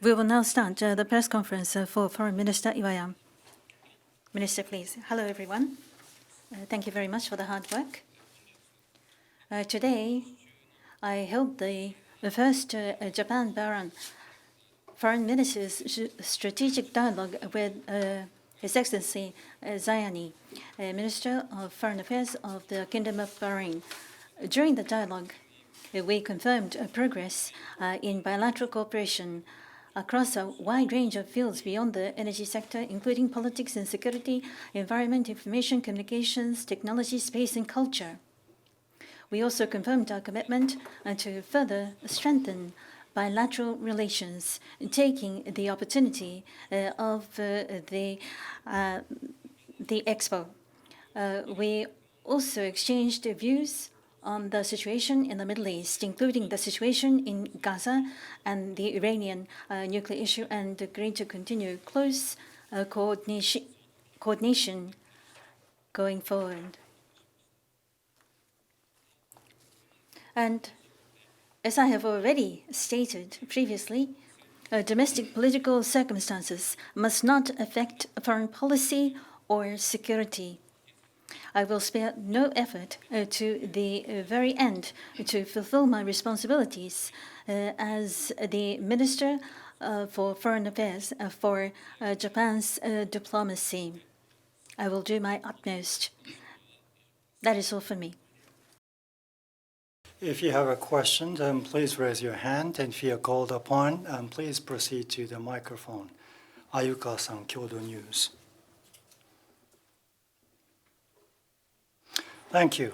We will now start the press conference for Foreign Minister IWAYA. Minister, please. Hello, everyone. Thank you very much for the hard work. Today, I held the first Japan-Bahrain Foreign Minister's strategic dialogue with His Excellency Zayani, Minister of Foreign Affairs of the Kingdom of Bahrain. During the dialogue, we confirmed progress in bilateral cooperation across a wide range of fields beyond the energy sector, including politics and security, environment, information, communications, technology, space, and culture. We also confirmed our commitment to further strengthen bilateral relations, taking the opportunity of the Expo. We also exchanged views on the situation in the Middle East, including the situation in Gaza and the Iranian nuclear issue, and agreed to continue close coordination going forward. And as I have already stated previously, domestic political circumstances must not affect foreign policy or security. I will spare no effort to the very end to fulfill my responsibilities as the Minister for Foreign Affairs for Japan's diplomacy. I will do my utmost. That is all for me. If you have a question, then please raise your hand, and if you are called upon, please proceed to the microphone. Ayuka-san, Kyodo News. Thank you.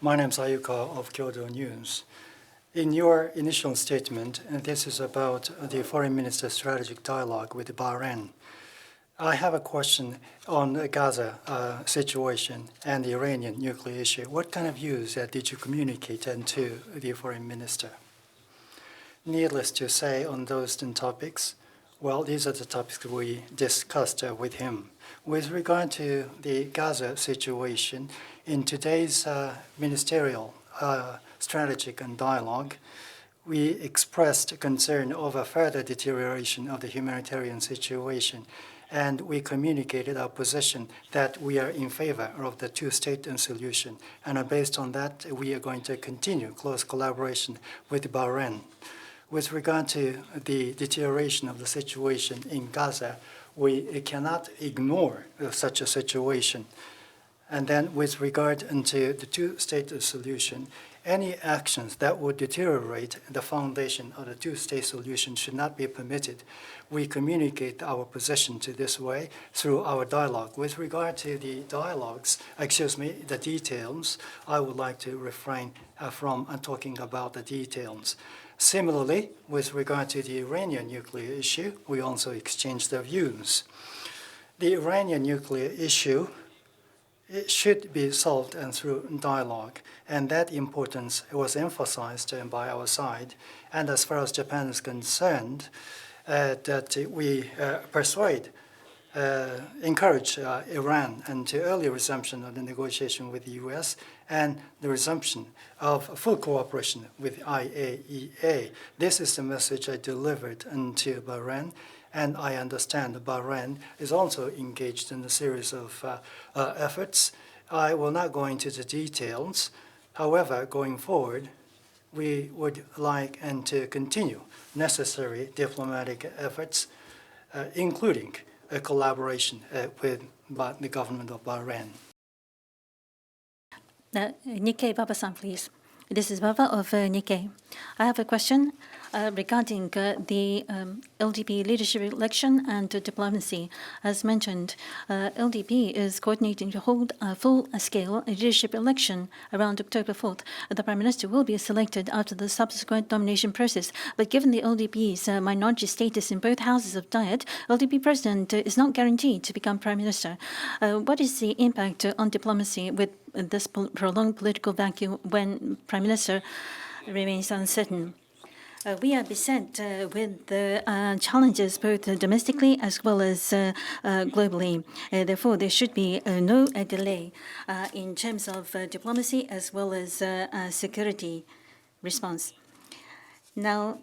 My name is Ayuka of Kyodo News. In your initial statement, and this is about the Foreign Minister's strategic dialogue with Bahrain, I have a question on the Gaza situation and the Iranian nuclear issue. What kind of views did you communicate to the Foreign Minister? Needless to say, on those topics, well, these are the topics we discussed with him. With regard to the Gaza situation, in today's ministerial strategic and dialogue, we expressed concern over further deterioration of the humanitarian situation, and we communicated our position that we are in favor of the two-state solution. And based on that, we are going to continue close collaboration with Bahrain. With regard to the deterioration of the situation in Gaza, we cannot ignore such a situation. And then with regard to the two-state solution, any actions that would deteriorate the foundation of the two-state solution should not be permitted. We communicate our position to this way through our dialogue. With regard to the the details, I would like to refrain from talking about the details. Similarly, with regard to the Iranian nuclear issue, we also exchanged the views. The Iranian nuclear issue, it should be solved through dialogue, and that importance was emphasized by our side. And as far as Japan is concerned, that we encourage Iran to early resumption of the negotiation with the U.S. and the resumption of full cooperation with IAEA. This is the message I delivered to Bahrain. And I understand Bahrain is also engaged in a series of efforts. I will not go into the details. However, going forward, we would like to continue necessary diplomatic efforts, including a collaboration with the government of Bahrain. Nikkei Baba-san, please. This is Baba of Nikkei. I have a question regarding the LDP leadership election and diplomacy. As mentioned, LDP is coordinating to hold a full-scale leadership election around October 4th. The Prime Minister will be selected after the subsequent nomination process. But given the LDP's minority status in both houses of Diet, LDP President is not guaranteed to become Prime Minister. What is the impact on diplomacy with this prolonged political vacuum when Prime Minister remains uncertain? We are beset with the challenges both domestically as well as globally. Therefore, there should be no delay in terms of diplomacy as well as security response. Now,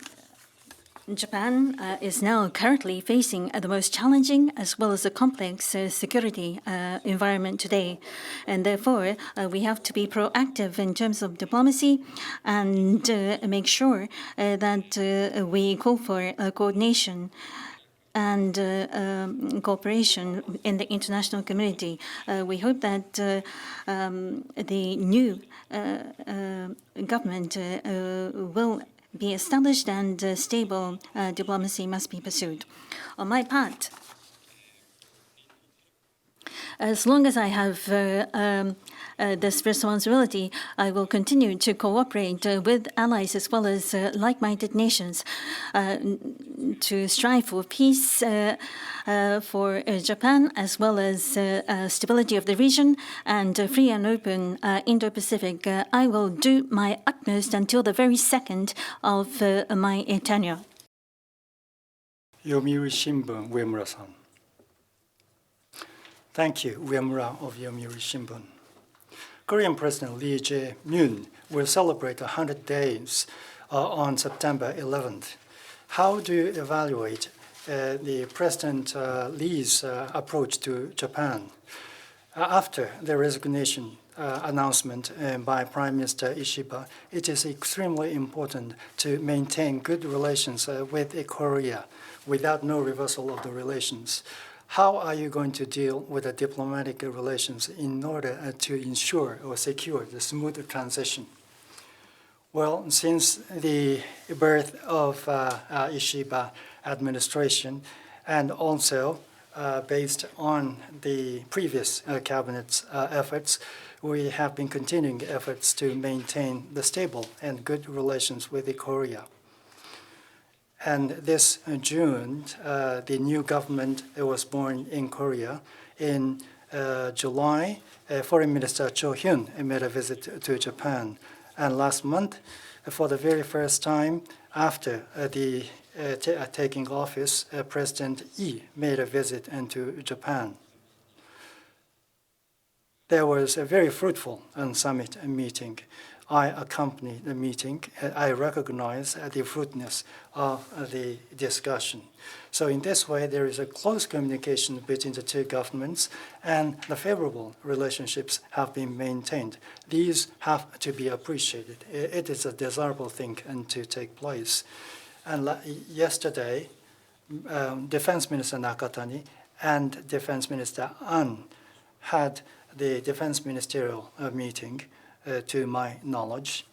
Japan is now currently facing the most challenging as well as a complex security environment today. And therefore, we have to be proactive in terms of diplomacy and make sure that we call for coordination and cooperation in the international community. We hope that the new government will be established and stable diplomacy must be pursued. On my part, as long as I have this responsibility, I will continue to cooperate with allies as well as like-minded nations to strive for peace for Japan as well as stability of the region and free and open Indo-Pacific. I will do my utmost until the very second of my tenure. Yomiuri Shimbun, Uemura-san. Thank you, Uemura of Yomiuri Shimbun. Korean President Lee Jae-myung will celebrate 100 days on September 11th. How do you evaluate the President Lee's approach to Japan? After the resignation announcement by Prime Minister Ishiba, it is extremely important to maintain good relations with Korea without no reversal of the relations. How are you going to deal with the diplomatic relations in order to ensure or secure the smooth transition? Well, since the birth of Ishiba administration and also based on the previous cabinet's efforts, we have been continuing efforts to maintain the stable and good relations with Korea. And this June, the new government was born in Korea. In July, Foreign Minister Cho Hyun made a visit to Japan. And last month, for the very first time after the taking office, President Lee made a visit into Japan. There was a very fruitful summit meeting. I accompanied the meeting. I recognize the fruitfulness of the discussion. So in this way, there is a close communication between the two governments, and the favorable relationships have been maintained. These have to be appreciated. It is a desirable thing to take place. And yesterday, Defense Minister Nakatani and Defense Minister An had the Defense Ministerial meeting, to my knowledge.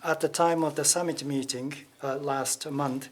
At the time of the summit meeting last month,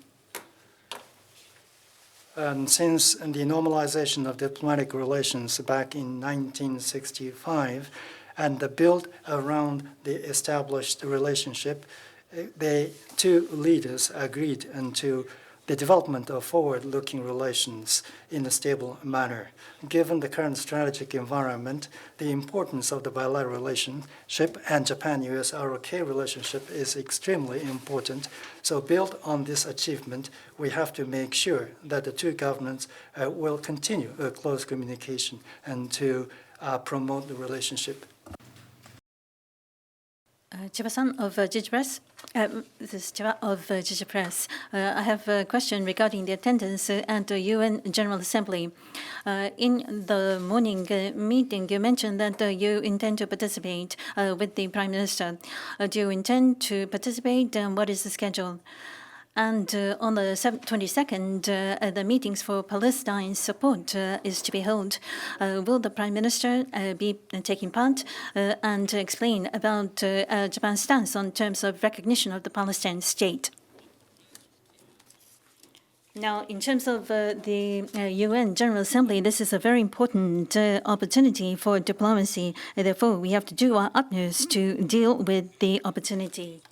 since the normalization of diplomatic relations back in 1965 and the build around the established relationship, the two leaders agreed to the development of forward-looking relations in a stable manner. Given the current strategic environment, the importance of the bilateral relationship and Japan-US ROK relationship is extremely important. So built on this achievement, we have to make sure that the two governments will continue a close communication and to promote the relationship. Chiba-san of Jiji Press. This is Chiba of Jiji Press. I have a question regarding the attendance at the UN General Assembly. In the morning meeting, you mentioned that you intend to participate with the Prime Minister. Do you intend to participate, and what is the schedule? And on the 22nd, the meetings for Palestine support is to be held. Will the Prime Minister be taking part and explain about Japan's stance on terms of recognition of the Palestinian state? Now, in terms of the UN General Assembly, this is a very important opportunity for diplomacy. Therefore, we have to do our utmost to deal with the opportunity.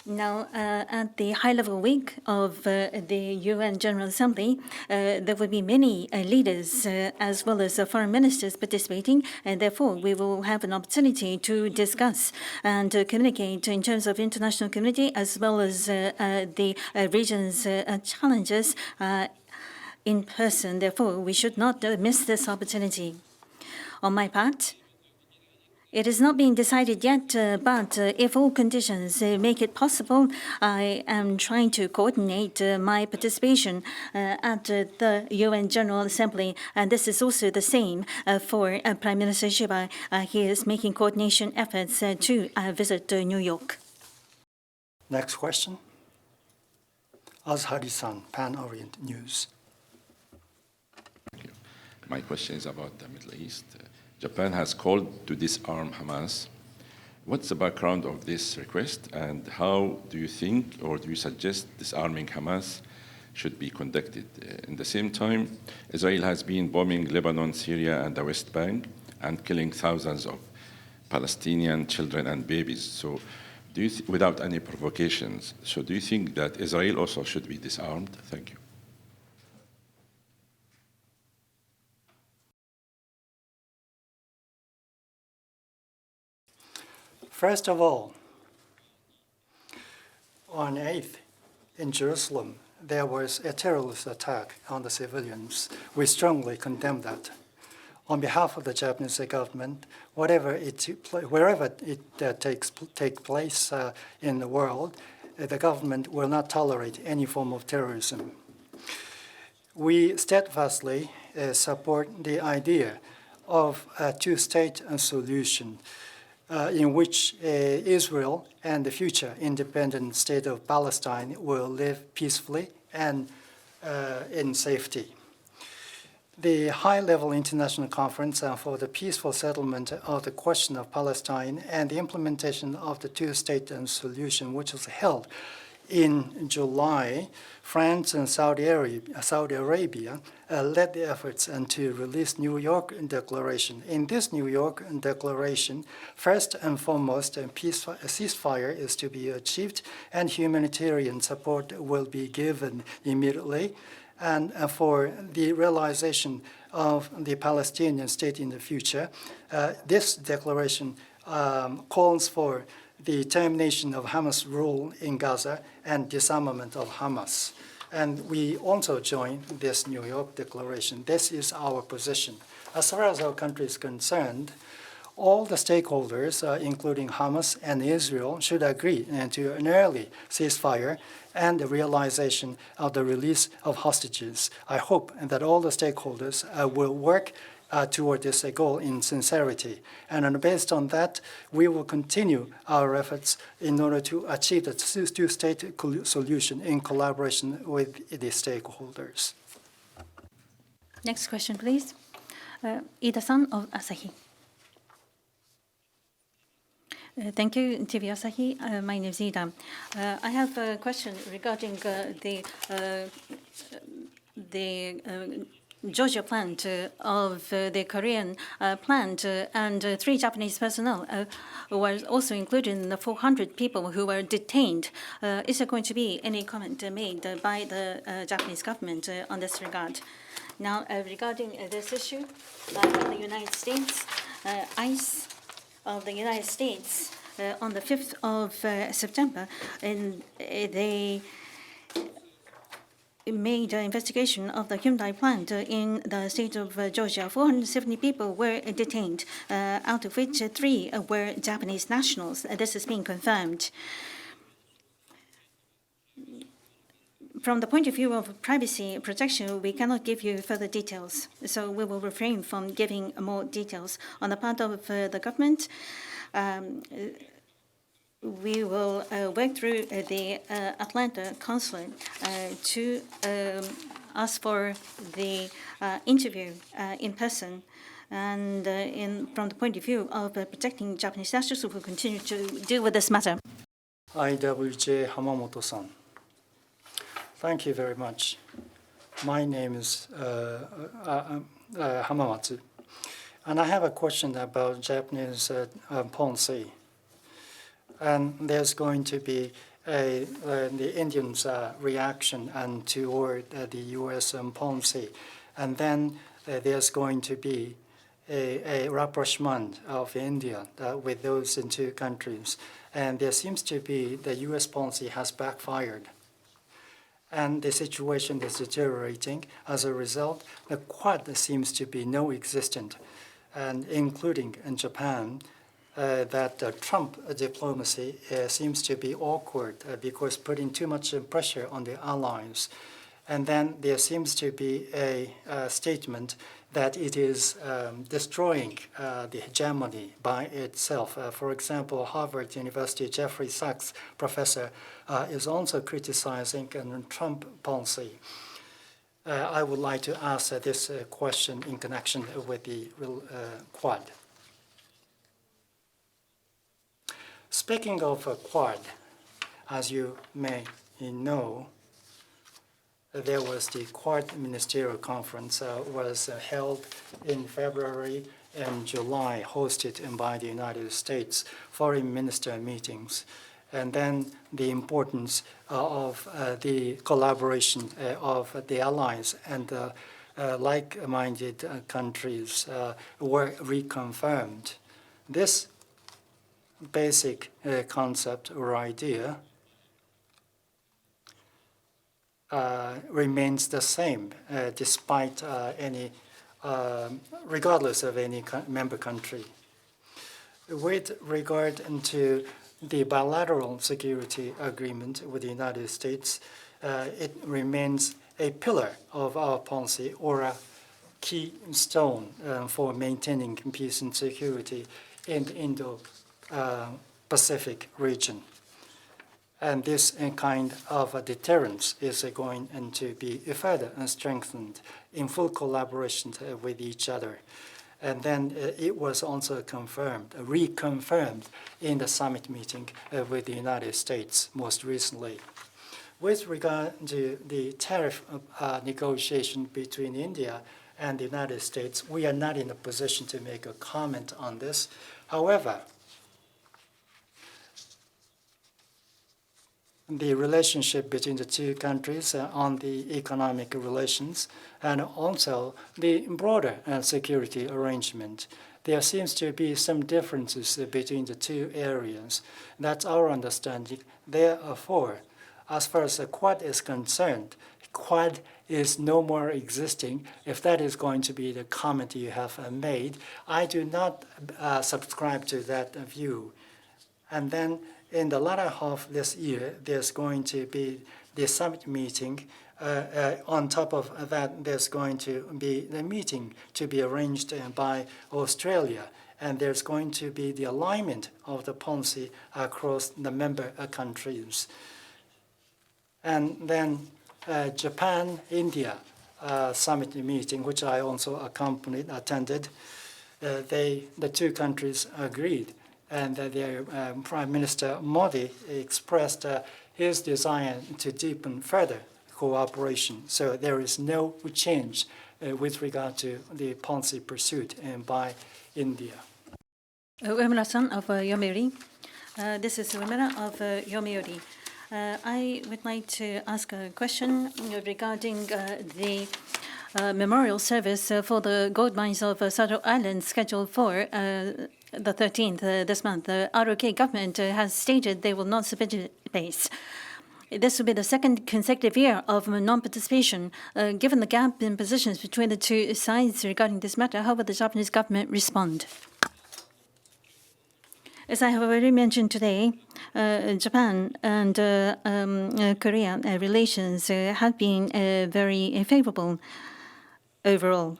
Now, at the high-level week of the UN General Assembly, there will be many leaders as well as foreign ministers participating, and therefore we will have an opportunity to discuss and communicate in terms of international community as well as the region's challenges in person. Therefore, we should not miss this opportunity. On my part, It is not being decided yet, but if all conditions make it possible, I am trying to coordinate my participation at the UN General Assembly. And this is also the same for Prime Minister Shiba. He is making coordination efforts to visit New York. Next question. Azhari-san, Pan Orient News. Thank you. My question is about the Middle East. Japan has called to disarm Hamas. What's the background of this request, and how do you think or do you suggest disarming Hamas should be conducted? In the same time, Israel has been bombing Lebanon, Syria, and the West Bank and killing thousands of Palestinian children and babies. So, without any provocations, so do you think that Israel also should be disarmed? Thank you. First of all, on 8th in Jerusalem, there was a terrorist attack on the civilians. We strongly condemn that. On behalf of the Japanese government, wherever it takes place in the world, the government will not tolerate any form of terrorism. We steadfastly support the idea of a two-state solution in which Israel and the future independent state of Palestine will live peacefully and in safety. The high-level international conference for the peaceful settlement of the question of Palestine and the implementation of the two-state solution, which was held in July, France and Saudi Arabia led the efforts to release New York Declaration. In this New York Declaration, first and foremost, a ceasefire is to be achieved and humanitarian support will be given immediately. And for the realization of the Palestinian state in the future, this declaration calls for the termination of Hamas rule in Gaza and disarmament of Hamas. And we also join this New York Declaration. This is our position. As far as our country is concerned, all the stakeholders, including Hamas and Israel, should agree to an early ceasefire and the realization of the release of hostages. I hope that all the stakeholders will work toward this goal in sincerity. And based on that, we will continue our efforts in order to achieve the two-state solution in collaboration with the stakeholders. Next question, please. Ida-san of Asahi. Thank you, TV Asahi. My name is Ida. I have a question regarding the Georgia plant of the Korean plant, and 3 Japanese personnel were also included in the 400 people who were detained. Is there going to be any comment made by the Japanese government on this regard? Now, regarding this issue, in the United States, ICE of the United States on the 5th of September, and they made an investigation of the Hyundai plant in the state of Georgia. 470 people were detained, out of which 3 were Japanese nationals. This is being confirmed. From the point of view of privacy protection, we cannot give you further details, so we will refrain from giving more details. On the part of the government, we will work through the Atlanta consulate to ask for the interview in person. And from the point of view of protecting Japanese nationals, we will continue to deal with this matter. IWJ Hamamoto-san. Thank you very much. My name is Hamamatsu, and I have a question about Japanese policy. And there's going to be the Indians' reaction and toward the U.S. policy, and then there's going to be a rapprochement of India with those 2 countries, and there seems to be the U.S. policy has backfired. And the situation is deteriorating. As a result, the Quad seems to be non-existent, and including in Japan, that Trump diplomacy seems to be awkward because putting too much pressure on the allies. And then there seems to be a statement that it is destroying the hegemony by itself. For example, Harvard University Jeffrey Sachs professor is also criticizing Trump policy. I would like to ask this question in connection with the Quad. Speaking of Quad, as you may know, there was the Quad Ministerial Conference was held in February and July, hosted by the United States foreign minister meetings. And then the importance of the collaboration of the allies and like-minded countries were reconfirmed. This basic concept or idea remains the same despite regardless of any member country. With regard to the bilateral security agreement with the United States, it remains a pillar of our policy or a keystone for maintaining peace and security in the Indo-Pacific region. And this kind of deterrence is going to be further strengthened in full collaboration with each other. And then it was also reconfirmed in the summit meeting with the United States most recently. With regard to the tariff negotiation between India and the United States, we are not in a position to make a comment on this. However, the relationship between the two countries on the economic relations and also the broader security arrangement. There seems to be some differences between the two areas. That's our understanding. Therefore, as far as the Quad is concerned, Quad is no more existing. If that is going to be the comment you have made, I do not subscribe to that view. And then in the latter half this year, there's going to be the summit meeting. On top of that, there's going to be the meeting to be arranged by Australia. And there's going to be the alignment of the policy across the member countries. And then Japan-India summit meeting, which I also attended, the two countries agreed. And their Prime Minister Modi expressed his desire to deepen further cooperation. So there is no change with regard to the policy pursuit by India. Uemura-san of Yomiuri. This is Uemura of Yomiuri. I would like to ask a question regarding the memorial service for the gold mines of Sado Island scheduled for the 13th this month. The ROK government has stated they will not participate. This will be the second consecutive year of non-participation. Given the gap in positions between the two sides regarding this matter, how will the Japanese government respond? As I have already mentioned today, Japan and Korea relations have been very favorable overall.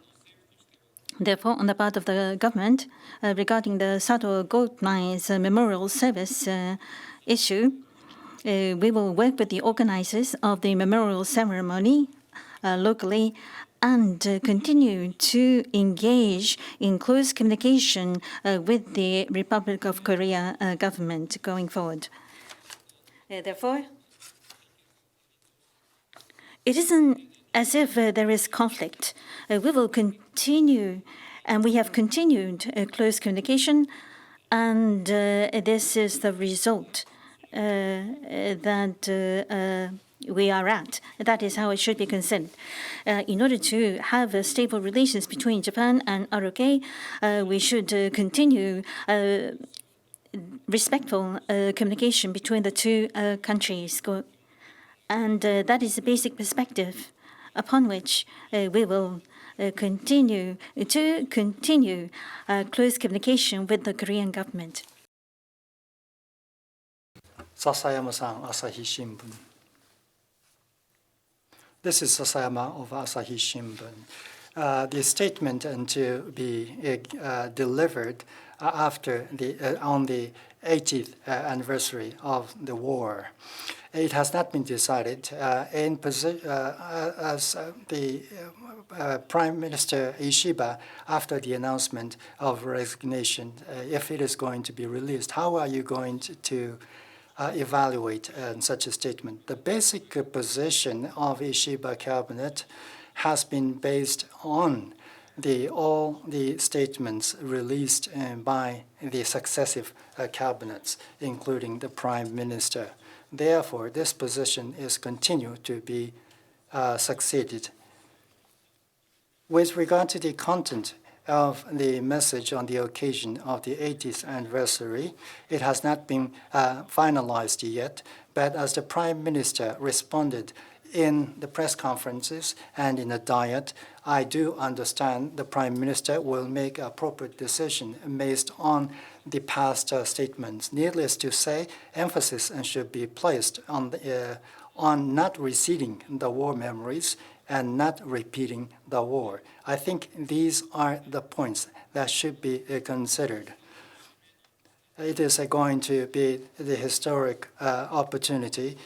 Therefore, on the part of the government, regarding the Sado Gold Mines Memorial Service issue, we will work with the organizers of the memorial ceremony locally and continue to engage in close communication with the Republic of Korea government going forward. Therefore, it isn't as if there is conflict. We will continue, and we have continued close communication, and this is the result that we are at. That is how it should be considered. In order to have stable relations between Japan and ROK, we should continue respectful communication between the two countries. And that is the basic perspective upon which we will continue close communication with the Korean government? Sasayama-san, Asahi Shimbun. This is Sasayama of Asahi Shimbun. The statement to be delivered after on the 80th anniversary of the war. It has not been decided as the Prime Minister Ishiba, after the announcement of resignation, if it is going to be released. How are you going to evaluate such a statement? The basic position of Ishiba cabinet has been based on all the statements released by the successive cabinets, including the Prime Minister. Therefore, this position is continued to be succeeded. With regard to the content of the message on the occasion of the 80th anniversary, it has not been finalized yet, but as the Prime Minister responded in the press conferences and in the Diet, I do understand the Prime Minister will make an appropriate decision based on the past statements. Needless to say, emphasis should be placed on not receding the war memories and not repeating the war. I think these are the points that should be considered. It is going to be the historic opportunity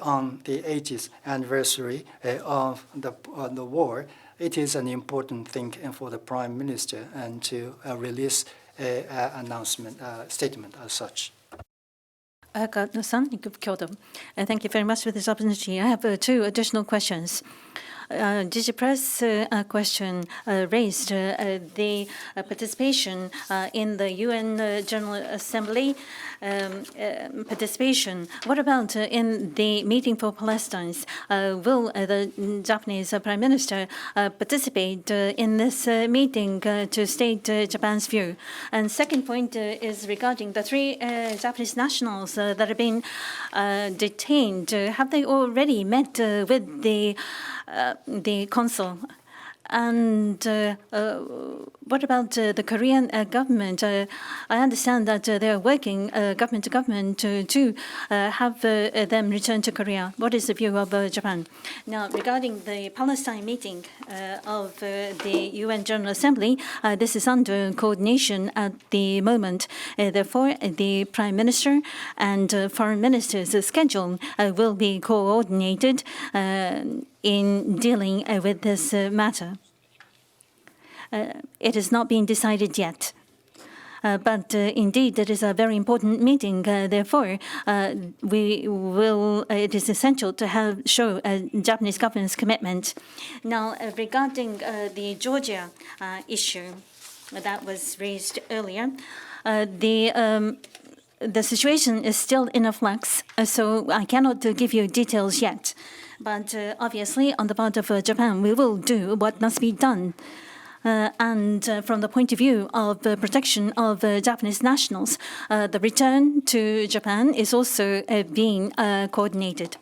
on the 80th anniversary of the war. It is an important thing for the Prime Minister and to release an announcement statement as such. San, Kyoto. Thank you very much for this opportunity. I have two additional questions. DigiPress question raised the participation in the UN General Assembly participation. What about in the meeting for Palestine? Will the Japanese Prime Minister participate in this meeting to state Japan's view? And second point is regarding the three Japanese nationals that have been detained. Have they already met with the consul? And what about the Korean government? I understand that they are working government to government to have them return to Korea. What is the view of Japan? Now, regarding the Palestine meeting of the UN General Assembly, this is under coordination at the moment. Therefore, the Prime Minister and Foreign Minister's schedule will be coordinated in dealing with this matter. It has not been decided yet. But indeed, it is a very important meeting. Therefore, it is essential to show Japanese government's commitment. Now, regarding the Georgia issue that was raised earlier, the situation is still in a flux, so I cannot give you details yet. But obviously, on the part of Japan, we will do what must be done. And from the point of view of the protection of Japanese nationals, the return to Japan is also being coordinated.